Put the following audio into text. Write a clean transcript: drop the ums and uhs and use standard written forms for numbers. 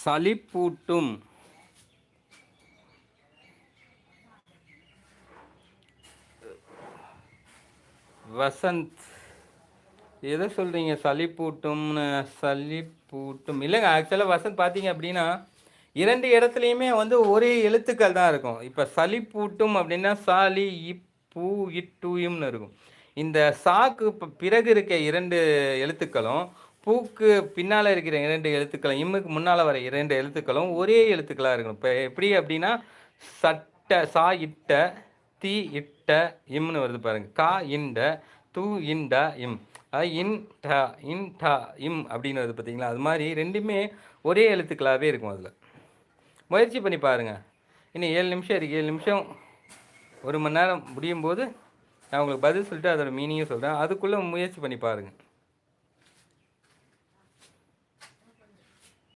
சளிப்பூட்டும். வசந்த். எதை சொல்கிறீங்க சளிப்பூட்டும்னு? சளிப்பூட்டும் இல்லைங்க. ஆக்சுவலாக வசந்த் பார்த்தீங்க அப்படின்னா 2 இடத்துலையுமே வந்து ஒரே எழுத்துக்கள் தான் இருக்கும். இப்போ சளிப்பூட்டும் அப்படின்னா சாலி இப்பூ இட்டூயும்னு இருக்கும். இந்த சாக்கு பிறகு இருக்க 2 எழுத்துக்களும் பூக்கு பின்னால் இருக்கிற 2 எழுத்துக்களும் இம்முக்கு முன்னால் வர 2 எழுத்துக்களும் ஒரே எழுத்துக்களாக இருக்கணும். இப்போ எப்படி அப்படின்னா சட்ட சா இட்ட தீ இட்ட இம்னு வருது பாருங்க. கா இண்ட தூ இண்ட இம், இன் ட இன் ட இம் அப்படின்னு வருது பார்த்தீங்களா? அது மாதிரி ரெண்டுமே ஒரே எழுத்துக்களாகவே இருக்கும். அதில் முயற்சி பண்ணி பாருங்கள். இன்னும் 7 நிமிஷம் இருக்குது. 7 நிமிஷம் 1 மணி நேரம் முடியும் போது நான் உங்களுக்கு பதில் சொல்லிட்டு அதோட மீனிங்கும் சொல்கிறேன். அதுக்குள்ளே முயற்சி பண்ணி பாருங்கள்.